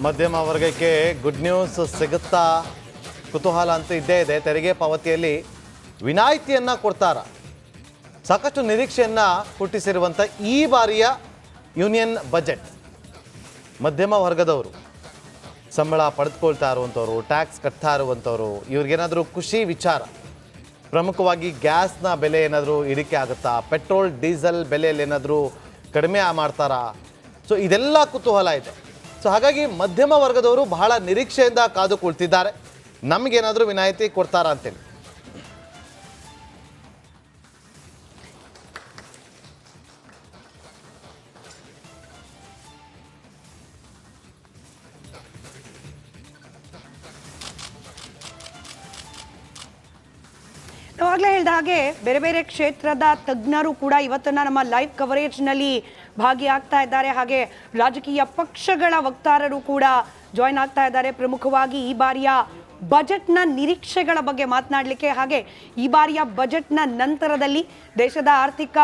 ಮಧ್ಯಮ ವರ್ಗಕ್ಕೆ good news ಸಿಗುತ್ತಾ ಕುತೂಹಲ ಅಂತೂ ಇದ್ದೇ ಇದೆ. ತೆರಿಗೆ ಪಾವತಿಯಲ್ಲಿ ವಿನಾಯಿತಿಯನ್ನು ಕೊಡ್ತಾರ. ಸಾಕಷ್ಟು ನಿರೀಕ್ಷೆಯನ್ನು ಹುಟ್ಟಿಸಿರುವಂಥ ಈ ಬಾರಿಯ ಯೂನಿಯನ್ ಬಜೆಟ್ ಮಧ್ಯಮ ವರ್ಗದವರು ಸಂಬಳ ಪಡೆದುಕೊಳ್ತಾ ಇರುವಂಥವ್ರು, ಟ್ಯಾಕ್ಸ್ ಕಟ್ತಾ ಇರುವಂಥವ್ರು, ಇವ್ರಿಗೇನಾದರೂ ಖುಷಿ ವಿಚಾರ. ಪ್ರಮುಖವಾಗಿ ಗ್ಯಾಸ್ನ ಬೆಲೆ ಏನಾದರೂ ಇಳಿಕೆ ಆಗುತ್ತಾ, ಪೆಟ್ರೋಲ್ ಡೀಸೆಲ್ ಬೆಲೆಯಲ್ಲಿ ಏನಾದರೂ ಕಡಿಮೆ ಮಾಡ್ತಾರಾ? ಸೊ ಇದೆಲ್ಲ ಕುತೂಹಲ ಇದೆ. ಸೊ ಹಾಗಾಗಿ ಮಧ್ಯಮ ವರ್ಗದವರು ಬಹಳ ನಿರೀಕ್ಷೆಯಿಂದ ಕಾದು ಕುಳಿತಿದ್ದಾರೆ, ನಮಗೇನಾದರೂ ವಿನಾಯಿತಿ ಕೊಡ್ತಾರಾ ಅಂತೇಳಿ. ನಾವಾಗಲೇ ಹೇಳಿದ ಹಾಗೆ ಬೇರೆ ಬೇರೆ ಕ್ಷೇತ್ರದ ತಜ್ಞರು ಕೂಡ ಇವತ್ತನ್ನ ನಮ್ಮ ಲೈವ್ ಕವರೇಜ್ನಲ್ಲಿ ಭಾಗಿಯಾಗ್ತಾ ಇದ್ದಾರೆ. ಹಾಗೆ ರಾಜಕೀಯ ಪಕ್ಷಗಳ ವಕ್ತಾರರು ಕೂಡ ಜಾಯ್ನ್ ಆಗ್ತಾ ಇದ್ದಾರೆ. ಪ್ರಮುಖವಾಗಿ ಈ ಬಾರಿಯ ಬಜೆಟ್ನ ನಿರೀಕ್ಷೆಗಳ ಬಗ್ಗೆ ಮಾತನಾಡಲಿಕ್ಕೆ, ಹಾಗೆ ಈ ಬಾರಿಯ ಬಜೆಟ್ನ ನಂತರದಲ್ಲಿ ದೇಶದ ಆರ್ಥಿಕ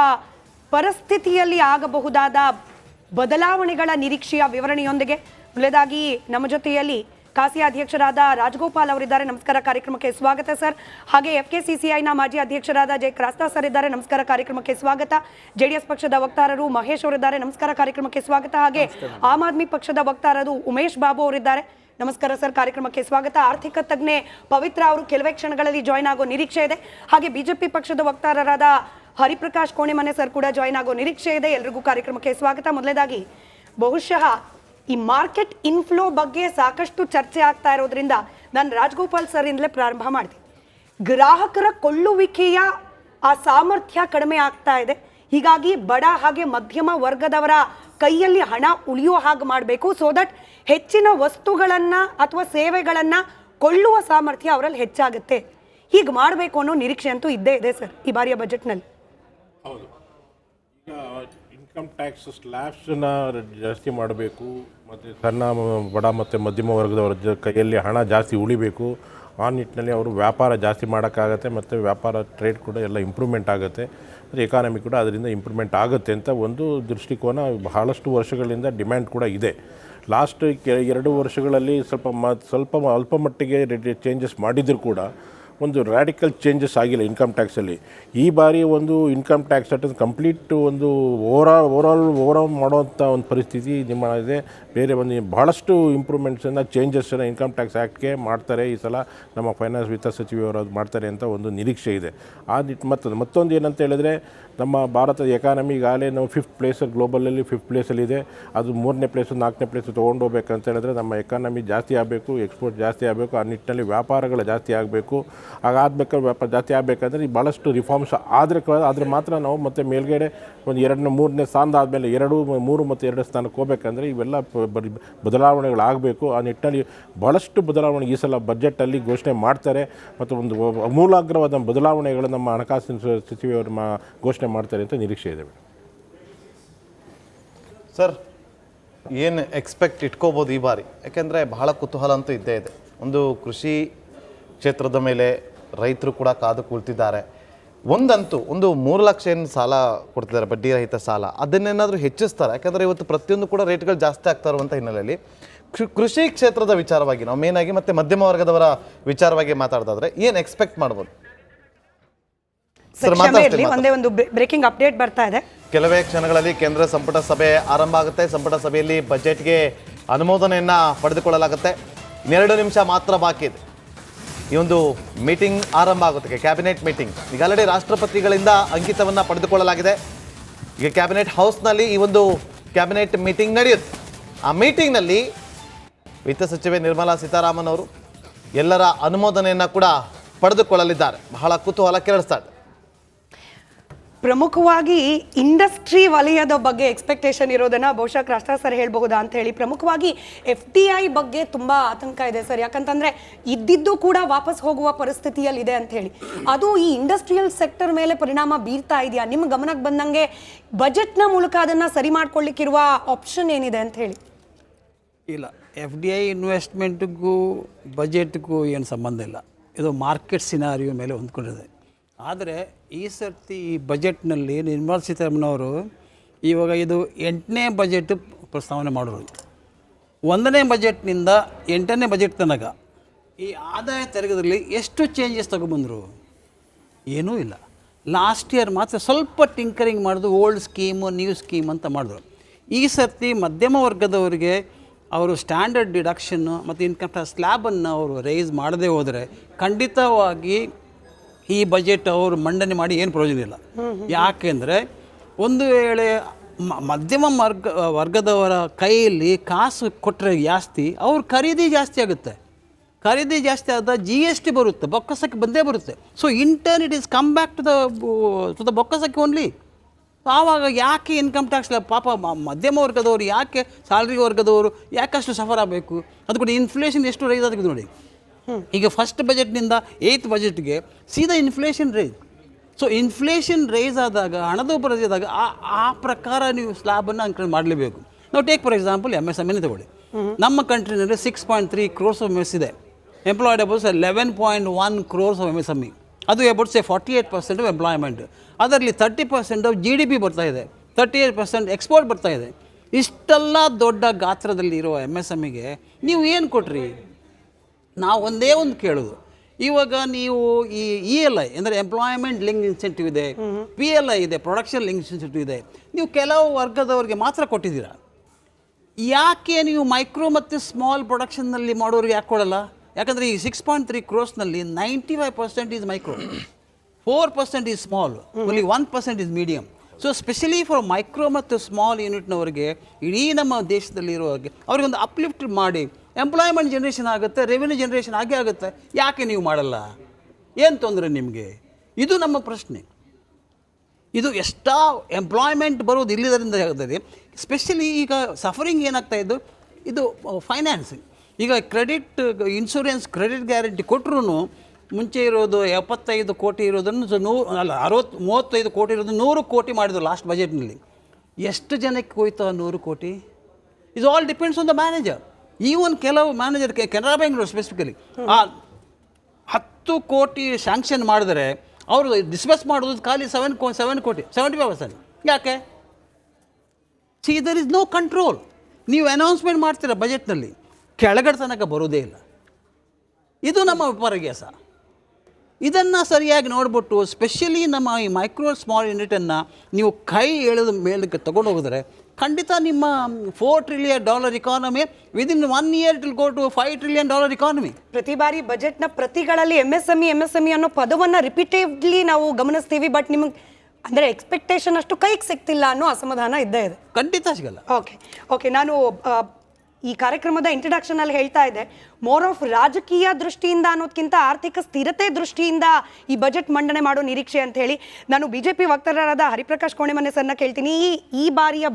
ಪರಿಸ್ಥಿತಿಯಲ್ಲಿ ಆಗಬಹುದಾದ ಬದಲಾವಣೆಗಳ ನಿರೀಕ್ಷೆಯ ವಿವರಣೆಯೊಂದಿಗೆ ಮೊದಲಾಗಿ ನಮ್ಮ ಜೊತೆಯಲ್ಲಿ ಕಾಸಿಯಾ ಅಧ್ಯಕ್ಷರಾದ ರಾಜಗೋಪಾಲ್ ಅವರಿದ್ದಾರೆ. ನಮಸ್ಕಾರ, ಕಾರ್ಯಕ್ರಮಕ್ಕೆ ಸ್ವಾಗತ ಸರ್. ಹಾಗೆ FKCCIನ ಮಾಜಿ ಅಧ್ಯಕ್ಷರಾದ ಜೆ ಕ್ರಾಸ್ತಾ ಸರ್ ಇದ್ದಾರೆ. ನಮಸ್ಕಾರ, ಕಾರ್ಯಕ್ರಮಕ್ಕೆ ಸ್ವಾಗತ. JDS ಪಕ್ಷದ ವಕ್ತಾರರು ಮಹೇಶ್ ಅವರಿದ್ದಾರೆ. ನಮಸ್ಕಾರ, ಕಾರ್ಯಕ್ರಮಕ್ಕೆ ಸ್ವಾಗತ. ಹಾಗೆ ಆಮ್ ಆದ್ಮಿ ಪಕ್ಷದ ವಕ್ತಾರರು ಉಮೇಶ್ ಬಾಬು ಅವರಿದ್ದಾರೆ. ನಮಸ್ಕಾರ ಸರ್, ಕಾರ್ಯಕ್ರಮಕ್ಕೆ ಸ್ವಾಗತ. ಆರ್ಥಿಕ ತಜ್ಞೆ ಪವಿತ್ರ ಅವರು ಕೆಲವೇ ಕ್ಷಣಗಳಲ್ಲಿ ಜಾಯ್ನ್ ಆಗೋ ನಿರೀಕ್ಷೆ ಇದೆ. ಹಾಗೆ ಬಿಜೆಪಿ ಪಕ್ಷದ ವಕ್ತಾರರಾದ ಹರಿಪ್ರಕಾಶ್ ಕೋಣೆಮನೆ ಸರ್ ಕೂಡ ಜಾಯ್ನ್ ಆಗೋ ನಿರೀಕ್ಷೆ ಇದೆ. ಎಲ್ರಿಗೂ ಕಾರ್ಯಕ್ರಮಕ್ಕೆ ಸ್ವಾಗತ. ಮೊದಲನೇದಾಗಿ ಬಹುಶಃ ಈ ಮಾರ್ಕೆಟ್ ಇನ್ಫ್ಲೋ ಬಗ್ಗೆ ಸಾಕಷ್ಟು ಚರ್ಚೆ ಆಗ್ತಾ ಇರೋದ್ರಿಂದ ನಾನು ರಾಜಗೋಪಾಲ್ ಸರ್ ಇಂದಲೇ ಪ್ರಾರಂಭ ಮಾಡಿದೆ. ಗ್ರಾಹಕರ ಕೊಳ್ಳುವಿಕೆಯ ಆ ಸಾಮರ್ಥ್ಯ ಕಡಿಮೆ ಆಗ್ತಾ ಇದೆ. ಹೀಗಾಗಿ ಬಡ ಹಾಗೆ ಮಧ್ಯಮ ವರ್ಗದವರ ಕೈಯಲ್ಲಿ ಹಣ ಉಳಿಯೋ ಹಾಗೆ ಮಾಡಬೇಕು, ಸೋ ದಟ್ ಹೆಚ್ಚಿನ ವಸ್ತುಗಳನ್ನು ಅಥವಾ ಸೇವೆಗಳನ್ನು ಕೊಳ್ಳುವ ಸಾಮರ್ಥ್ಯ ಅವರಲ್ಲಿ ಹೆಚ್ಚಾಗುತ್ತೆ. ಹೀಗೆ ಮಾಡಬೇಕು ಅನ್ನೋ ನಿರೀಕ್ಷೆ ಅಂತೂ ಇದ್ದೇ ಇದೆ ಸರ್ ಈ ಬಾರಿಯ ಬಜೆಟ್ನಲ್ಲಿ. ಹೌದು, ಈಗ ಇನ್ಕಮ್ ಟ್ಯಾಕ್ಸ್ ಸ್ಲ್ಯಾಬ್ಸನ್ನ ಜಾಸ್ತಿ ಮಾಡಬೇಕು, ಮತ್ತು ಸಣ್ಣ ಬಡ ಮತ್ತು ಮಧ್ಯಮ ವರ್ಗದವರ ಕೈಯಲ್ಲಿ ಹಣ ಜಾಸ್ತಿ ಉಳಿಬೇಕು. ಆ ನಿಟ್ಟಿನಲ್ಲಿ ಅವರು ವ್ಯಾಪಾರ ಜಾಸ್ತಿ ಮಾಡೋಕ್ಕಾಗತ್ತೆ, ಮತ್ತು ವ್ಯಾಪಾರ ಟ್ರೇಡ್ ಕೂಡ ಎಲ್ಲ ಇಂಪ್ರೂವ್ಮೆಂಟ್ ಆಗುತ್ತೆ, ಮತ್ತು ಎಕಾನಮಿ ಕೂಡ ಅದರಿಂದ ಇಂಪ್ರೂವ್ಮೆಂಟ್ ಆಗುತ್ತೆ ಅಂತ ಒಂದು ದೃಷ್ಟಿಕೋನ ಬಹಳಷ್ಟು ವರ್ಷಗಳಿಂದ ಡಿಮ್ಯಾಂಡ್ ಕೂಡ ಇದೆ. ಲಾಸ್ಟ್ 2 ವರ್ಷಗಳಲ್ಲಿ ಸ್ವಲ್ಪ ಅಲ್ಪ ಮಟ್ಟಿಗೆ ಚೇಂಜಸ್ ಮಾಡಿದರೂ ಕೂಡ ಒಂದು ರ್ಯಾಡಿಕಲ್ ಚೇಂಜಸ್ ಆಗಿಲ್ಲ ಇನ್ಕಮ್ ಟ್ಯಾಕ್ಸಲ್ಲಿ. ಈ ಬಾರಿ ಒಂದು ಇನ್ಕಮ್ ಟ್ಯಾಕ್ಸ್ ಕಂಪ್ಲೀಟ್ ಒಂದು ಓವರಾಲ್ ಮಾಡೋವಂಥ ಒಂದು ಪರಿಸ್ಥಿತಿ ಇದೆ. ಬೇರೆ ಒಂದು ಬಹಳಷ್ಟು ಇಂಪ್ರೂವ್ಮೆಂಟ್ಸನ್ನು ಚೇಂಜಸ್ಸನ್ನು ಇನ್ಕಮ್ ಟ್ಯಾಕ್ಸ್ ಆ್ಯಕ್ಟ್ಗೆ ಮಾಡ್ತಾರೆ. ಈ ಸಲ ನಮ್ಮ ಫೈನಾನ್ಸ್ ವಿತ್ತ ಸಚಿವರು ಅದು ಮಾಡ್ತಾರೆ ಅಂತ ಒಂದು ನಿರೀಕ್ಷೆ ಇದೆ. ಆ ಮತ್ತೊಂದು ಏನಂತ ಹೇಳಿದ್ರೆ, ನಮ್ಮ ಭಾರತದ ಎಕಾನಮಿ ಈಗಾಗಲೇ ನಾವು 5th ಪ್ಲೇಸ್ ಗ್ಲೋಬಲಲ್ಲಿ 5th ಪ್ಲೇಸಲ್ಲಿದೆ. ಅದು 3ನೇ ಪ್ಲೇಸು 4ನೇ ಪ್ಲೇಸು ತೊಗೊಂಡೋಗ್ಬೇಕಂತ ಹೇಳಿದ್ರೆ ನಮ್ಮ ಎಕಾನಮಿ ಜಾಸ್ತಿ ಆಗಬೇಕು, ಎಕ್ಸ್ಪೋರ್ಟ್ ಜಾಸ್ತಿ ಆಗಬೇಕು, ಆ ನಿಟ್ಟಿನಲ್ಲಿ ವ್ಯಾಪಾರಗಳು ಜಾಸ್ತಿ ಆಗಬೇಕು. ಹಾಗಾಗಬೇಕಾದ್ರೆ ವ್ಯಾಪಾರ ಜಾಸ್ತಿ ಆಗಬೇಕಾದ್ರೆ ಭಾಳಷ್ಟು ರಿಫಾರ್ಮ್ಸ್ ಆದರೆ ಮಾತ್ರ ನಾವು ಮತ್ತೆ ಮೇಲ್ಗಡೆ ಒಂದು 2ನೇ 3ನೇ ಸ್ಥಾನದ ಆದಮೇಲೆ 2, 3 ಮತ್ತು 2 ಸ್ಥಾನಕ್ಕೆ ಹೋಗ್ಬೇಕಂದ್ರೆ ಇವೆಲ್ಲ ಬದಲಾವಣೆಗಳಾಗಬೇಕು. ಆ ನಿಟ್ಟಿನಲ್ಲಿ ಭಾಳಷ್ಟು ಬದಲಾವಣೆ ಈ ಸಲ ಬಜೆಟಲ್ಲಿ ಘೋಷಣೆ ಮಾಡ್ತಾರೆ, ಮತ್ತು ಒಂದು ಅಮೂಲಾಗ್ರವಾದ ಬದಲಾವಣೆಗಳು ನಮ್ಮ ಹಣಕಾಸಿನ ಸಚಿವರು ಘೋಷಣೆ ಮಾಡ್ತಾರೆ ಅಂತ ನಿರೀಕ್ಷೆ ಇದೆ. ಸರ್, ಏನು ಎಕ್ಸ್ಪೆಕ್ಟ್ ಇಟ್ಕೋಬೋದು ಈ ಬಾರಿ? ಯಾಕೆಂದರೆ ಬಹಳ ಕುತೂಹಲ ಅಂತೂ ಇದ್ದೇ ಇದೆ. ಒಂದು ಕೃಷಿ ಕ್ಷೇತ್ರದ ಮೇಲೆ ರೈತರು ಕೂಡ ಕಾದು ಕುಳಿತಿದ್ದಾರೆ. ಒಂದು 3 ಲಕ್ಷ ಏನು ಸಾಲ ಕೊಡ್ತಿದ್ದಾರೆ, ಬಡ್ಡಿ ರಹಿತ ಸಾಲ, ಅದನ್ನೇನಾದರೂ ಹೆಚ್ಚಿಸ್ತಾರೆ? ಯಾಕಂದರೆ ಇವತ್ತು ಪ್ರತಿಯೊಂದು ಕೂಡ ರೇಟ್ಗಳು ಜಾಸ್ತಿ ಆಗ್ತಾ ಇರುವಂಥ ಹಿನ್ನೆಲೆಯಲ್ಲಿ ಕೃಷಿ ಕ್ಷೇತ್ರದ ವಿಚಾರವಾಗಿ ನಾವು ಮೇನಾಗಿ ಮತ್ತು ಮಧ್ಯಮ ವರ್ಗದವರ ವಿಚಾರವಾಗಿ ಮಾತಾಡೋದಾದ್ರೆ ಏನು ಎಕ್ಸ್ಪೆಕ್ಟ್ ಮಾಡ್ಬೋದು? ಒಂದೇ ಒಂದು ಬ್ರೇಕಿಂಗ್ ಅಪ್ಡೇಟ್ ಬರ್ತಾ ಇದೆ. ಕೆಲವೇ ಕ್ಷಣಗಳಲ್ಲಿ ಕೇಂದ್ರ ಸಂಪುಟ ಸಭೆ ಆರಂಭ ಆಗುತ್ತೆ. ಸಂಪುಟ ಸಭೆಯಲ್ಲಿ ಬಜೆಟ್ಗೆ ಅನುಮೋದನೆಯನ್ನು ಪಡೆದುಕೊಳ್ಳಲಾಗುತ್ತೆ. 2 ನಿಮಿಷ ಮಾತ್ರ ಬಾಕಿ ಇದೆ. ಈ ಒಂದು ಮೀಟಿಂಗ್ ಆರಂಭ ಆಗುತ್ತೆ, ಕ್ಯಾಬಿನೆಟ್ ಮೀಟಿಂಗ್. ಈಗ ಆಲ್ರೆಡಿ ರಾಷ್ಟ್ರಪತಿಗಳಿಂದ ಅಂಕಿತವನ್ನು ಪಡೆದುಕೊಳ್ಳಲಾಗಿದೆ. ಈಗ ಕ್ಯಾಬಿನೆಟ್ ಹೌಸ್ನಲ್ಲಿ ಈ ಒಂದು ಕ್ಯಾಬಿನೆಟ್ ಮೀಟಿಂಗ್ ನಡೆಯುತ್ತೆ. ಆ ಮೀಟಿಂಗ್ನಲ್ಲಿ ವಿತ್ತ ಸಚಿವೆ ನಿರ್ಮಲಾ ಸೀತಾರಾಮನ್ ಅವರು ಎಲ್ಲರ ಅನುಮೋದನೆಯನ್ನು ಕೂಡ ಪಡೆದುಕೊಳ್ಳಲಿದ್ದಾರೆ. ಬಹಳ ಕುತೂಹಲ ಕೆರಳಿಸ್ತಾ ಇದೆ. ಪ್ರಮುಖವಾಗಿ ಇಂಡಸ್ಟ್ರಿ ವಲಯದ ಬಗ್ಗೆ ಎಕ್ಸ್ಪೆಕ್ಟೇಷನ್ ಇರೋದನ್ನ ಬಹುಶಃ ಕ್ರಾಸ್ತಾ ಸರ್ ಹೇಳ್ಬಹುದಾ ಅಂತ ಹೇಳಿ. ಪ್ರಮುಖವಾಗಿ FDI ಬಗ್ಗೆ ತುಂಬಾ ಆತಂಕ ಇದೆ ಸರ್, ಯಾಕಂತಂದ್ರೆ ಇದ್ದಿದ್ದು ಕೂಡ ವಾಪಸ್ ಹೋಗುವ ಪರಿಸ್ಥಿತಿಯಲ್ಲಿದೆ ಅಂತ ಹೇಳಿ. ಅದು ಈ ಇಂಡಸ್ಟ್ರಿಯಲ್ ಸೆಕ್ಟರ್ ಮೇಲೆ ಪರಿಣಾಮ ಬೀರ್ತಾ ಇದೆಯಾ? ನಿಮ್ಮ ಗಮನಕ್ಕೆ ಬಂದಂಗೆ ಬಜೆಟ್ನ ಮೂಲಕ ಅದನ್ನ ಸರಿ ಮಾಡ್ಕೊಳ್ಳಿಕ್ಕಿರುವ ಆಪ್ಷನ್ ಏನಿದೆ ಅಂತ ಹೇಳಿ? ಇಲ್ಲ, FDI ಇನ್ವೆಸ್ಟ್ಮೆಂಟ್ಗೂ ಬಜೆಟ್ಗೂ ಏನು ಸಂಬಂಧ ಇಲ್ಲ. ಇದು ಮಾರ್ಕೆಟ್ ಸಿನಾರಿಯೋ ಮೇಲೆ ಹೊಂದ್ಕೊಂಡಿದೆ. ಆದರೆ ಈ ಸರ್ತಿ ಈ ಬಜೆಟ್ನಲ್ಲಿ ನಿರ್ಮಲಾ ಸೀತಾರಾಮನ್ ಅವರು ಇವಾಗ ಇದು 8ನೇ ಬಜೆಟ್ ಪ್ರಸ್ತಾವನೆ ಮಾಡೋರು. 1ನೇ ಬಜೆಟ್ನಿಂದ 8ನೇ ಬಜೆಟ್ ತನಕ ಈ ಆದಾಯ ತೆರಿಗೆದಲ್ಲಿ ಎಷ್ಟು ಚೇಂಜಸ್ ತಗೊಬಂದರು? ಏನೂ ಇಲ್ಲ. ಲಾಸ್ಟ್ ಇಯರ್ ಮಾತ್ರ ಸ್ವಲ್ಪ ಟಿಂಕರಿಂಗ್ ಮಾಡಿದ್ರು, ಓಲ್ಡ್ ಸ್ಕೀಮು ನ್ಯೂ ಸ್ಕೀಮ್ ಅಂತ ಮಾಡಿದ್ರು. ಈ ಸರ್ತಿ ಮಧ್ಯಮ ವರ್ಗದವರಿಗೆ ಅವರು ಸ್ಟ್ಯಾಂಡರ್ಡ್ ಡಿಡಕ್ಷನ್ನು ಮತ್ತು ಇನ್ಕಮ್ ಟ್ಯಾಕ್ಸ್ ಸ್ಲ್ಯಾಬನ್ನು ಅವರು ರೈಸ್ ಮಾಡದೇ ಹೋದರೆ ಖಂಡಿತವಾಗಿ ಈ ಬಜೆಟ್ ಅವರು ಮಂಡನೆ ಮಾಡಿ ಏನು ಪ್ರಯೋಜನ ಇಲ್ಲ. ಯಾಕೆಂದರೆ ಒಂದು ವೇಳೆ ಮಧ್ಯಮ ವರ್ಗದವರ ಕೈಯಲ್ಲಿ ಕಾಸು ಕೊಟ್ಟರೆ ಜಾಸ್ತಿ, ಅವ್ರ ಖರೀದಿ ಜಾಸ್ತಿ ಆಗುತ್ತೆ. ಖರೀದಿ ಜಾಸ್ತಿ ಆದ GST ಬರುತ್ತೆ, ಬೊಕ್ಕಸಕ್ಕೆ ಬಂದೇ ಬರುತ್ತೆ. So in turn it is come back to the ಬೊಕ್ಕಸಕ್ಕೆ ಓನ್ಲಿ. ಆವಾಗ ಯಾಕೆ ಇನ್ಕಮ್ ಟ್ಯಾಕ್ಸ್ ಪಾಪ ಮಧ್ಯಮ ವರ್ಗದವರು, ಯಾಕೆ ಸ್ಯಾಲ್ರಿ ವರ್ಗದವರು ಯಾಕಷ್ಟು ಸಫರ್ ಆಗಬೇಕು? ಅದು ಕೂಡ ಇನ್ಫ್ಲೇಷನ್ ಎಷ್ಟು ರೈಸ್ ಆಗಿದೆ ನೋಡಿ. ಈಗ ಫಸ್ಟ್ ಬಜೆಟ್ನಿಂದ 8th ಬಜೆಟ್ಗೆ ಸೀದಾ inflation rise. So inflation rise ಆದಾಗ, ಹಣದುಬ್ಬರ ಆದಾಗ ಆ ಪ್ರಕಾರ ನೀವು ಸ್ಲ್ಯಾಬನ್ನು ಅಂಕಲ್ ಮಾಡಲೇಬೇಕು. ನಾವು ಟೇಕ್ ಫಾರ್ ಎಕ್ಸಾಂಪಲ್ MSME ತಗೊಳ್ಳಿ. ನಮ್ಮ ಕಂಟ್ರಿನಲ್ಲಿ 6.3 crores ಆಫ್ MS ಇದೆ. Employed about 11.1 crores of MSME. ಅದು ಅಬೌಟ್ 48% ಆಫ್ ಎಂಪ್ಲಾಯ್ಮೆಂಟ್. ಅದರಲ್ಲಿ 30% ಆಫ್ GDP ಬರ್ತಾ ಇದೆ, 38% ಎಕ್ಸ್ಪೋರ್ಟ್ ಬರ್ತಾ ಇದೆ. ಇಷ್ಟೆಲ್ಲ ದೊಡ್ಡ ಗಾತ್ರದಲ್ಲಿ ಇರುವ MSMEಗೆ ನೀವು ಏನು ಕೊಟ್ರಿ? ನಾವು ಒಂದೇ ಒಂದು ಕೇಳೋದು, ಇವಾಗ ನೀವು ಈ ELI ಅಂದರೆ ಎಂಪ್ಲಾಯ್ಮೆಂಟ್ ಲಿಂಕ್ ಇನ್ಸೆಂಟಿವ್ ಇದೆ, PLI ಇದೆ, ಪ್ರೊಡಕ್ಷನ್ ಲಿಂಕ್ ಇನ್ಸೆಂಟಿವ್ ಇದೆ, ನೀವು ಕೆಲವು ವರ್ಗದವರಿಗೆ ಮಾತ್ರ ಕೊಟ್ಟಿದ್ದೀರಾ. ಯಾಕೆ ನೀವು ಮೈಕ್ರೋ ಮತ್ತು ಸ್ಮಾಲ್ ಪ್ರೊಡಕ್ಷನ್ನಲ್ಲಿ ಮಾಡೋರಿಗೆ ಯಾಕೆ ಕೊಡಲ್ಲ? ಯಾಕಂದರೆ ಈ 6.3 crores-ನಲ್ಲಿ 95% is micro, 4% is small, only 1% is medium. So specially for micro ಮತ್ತು ಸ್ಮಾಲ್ ಯೂನಿಟ್ನವರಿಗೆ, ಇಡೀ ನಮ್ಮ ದೇಶದಲ್ಲಿರೋರಿಗೆ ಅವ್ರಿಗೊಂದು ಅಪ್ಲಿಫ್ಟ್ ಮಾಡಿ ಎಂಪ್ಲಾಯ್ಮೆಂಟ್ ಜನ್ರೇಷನ್ ಆಗುತ್ತೆ, ರೆವಿನ್ಯೂ ಜನ್ರೇಷನ್ ಆಗೇ ಆಗುತ್ತೆ. ಯಾಕೆ ನೀವು ಮಾಡಲ್ಲ? ಏನು ತೊಂದರೆ ನಿಮಗೆ? ಇದು ನಮ್ಮ ಪ್ರಶ್ನೆ. ಇದು ಎಷ್ಟೋ ಎಂಪ್ಲಾಯ್ಮೆಂಟ್ ಬರೋದು ಇಲ್ಲಿದ್ದರಿಂದ ಆಗ್ತದೆ. ಸ್ಪೆಷಲಿ ಈಗ ಸಫರಿಂಗ್ ಏನಾಗ್ತಾ ಇದ್ದು, ಇದು ಫೈನಾನ್ಸಿಂಗ್. ಈಗ ಕ್ರೆಡಿಟ್ ಇನ್ಶೂರೆನ್ಸ್ ಕ್ರೆಡಿಟ್ ಗ್ಯಾರಂಟಿ ಕೊಟ್ಟರು ಮುಂಚೆ ಇರೋದು 75 ಕೋಟಿ ಇರೋದನ್ನು 35 ಕೋಟಿ ಇರೋದು 100 ಕೋಟಿ ಮಾಡಿದ್ರು ಲಾಸ್ಟ್ ಬಜೆಟ್ನಲ್ಲಿ. ಎಷ್ಟು ಜನಕ್ಕೆ ಹೋಯ್ತು 100 ಕೋಟಿ? Is all depends on the manager. Even ಕೆಲವು ಮ್ಯಾನೇಜರ್, ಕೆನರಾ ಬ್ಯಾಂಕ್ ಸ್ಪೆಸಿಫಿಕಲಿ 10 ಕೋಟಿ ಸ್ಯಾಂಕ್ಷನ್ ಮಾಡಿದರೆ ಅವರು ಡಿಸ್ಬಸ್ ಮಾಡೋದು ಖಾಲಿ 7 ಕೋಟಿ, 75%. ಯಾಕೆ? See there is no control. ನೀವು ಅನೌನ್ಸ್ಮೆಂಟ್ ಮಾಡ್ತೀರಾ ಬಜೆಟ್ನಲ್ಲಿ, ಕೆಳಗಡೆ ತನಕ ಬರೋದೇ ಇಲ್ಲ. ಇದು ನಮ್ಮ ವಿಪರ್ಯಾಸ. ಇದನ್ನು ಸರಿಯಾಗಿ ನೋಡ್ಬಿಟ್ಟು ಸ್ಪೆಷಲಿ ನಮ್ಮ ಈ ಮೈಕ್ರೋ ಸ್ಮಾಲ್ ಯೂನಿಟನ್ನು ನೀವು ಕೈ ಎಳೆದ ಮೇಲಕ್ಕೆ ತೊಗೊಂಡು ಹೋಗಿದ್ರೆ ಖಂಡಿತ ನಿಮ್ಮ $4 trillion economy within 1 year it will go to $5 trillion economy. ಪ್ರತಿ ಬಾರಿ ಬಜೆಟ್ನ ಪ್ರತಿಗಳಲ್ಲಿ MSME ಅನ್ನೋ ಪದವನ್ನು ರಿಪೀಟೆಡ್ಲಿ ನಾವು ಗಮನಿಸ್ತೀವಿ. ಬಟ್ ನಿಮಗೆ ಅಂದರೆ ಎಕ್ಸ್ಪೆಕ್ಟೇಷನ್ ಅಷ್ಟು ಕೈಗೆ ಸಿಗ್ತಿಲ್ಲ ಅನ್ನೋ ಅಸಮಾಧಾನ ಇದ್ದೇ ಇದೆ. ಖಂಡಿತ ಸಿಗಲ್ಲ. ಓಕೆ ನಾನು ಈ ಕಾರ್ಯಕ್ರಮದ ಇಂಟ್ರಡಕ್ಷನ್ ಅಲ್ಲಿ ಹೇಳ್ತಾ ಇದ್ದೆ, ಮೋರ್ ಆಫ್ ರಾಜಕೀಯ ದೃಷ್ಟಿಯಿಂದ ಅನ್ನೋದಕ್ಕಿಂತ ಆರ್ಥಿಕ ಸ್ಥಿರತೆ ದೃಷ್ಟಿಯಿಂದ ಈ ಬಜೆಟ್ ಮಂಡನೆ ಮಾಡೋ ನಿರೀಕ್ಷೆ ಅಂತ ಹೇಳಿ ನಾನು BJP ವಕ್ತಾರರಾದ ಹರಿಪ್ರಕಾಶ್ ಕೋಣೆಮನೆ ಸರ್ನ ಕೇಳ್ತೀನಿ. ಈ ಬಾರಿಯ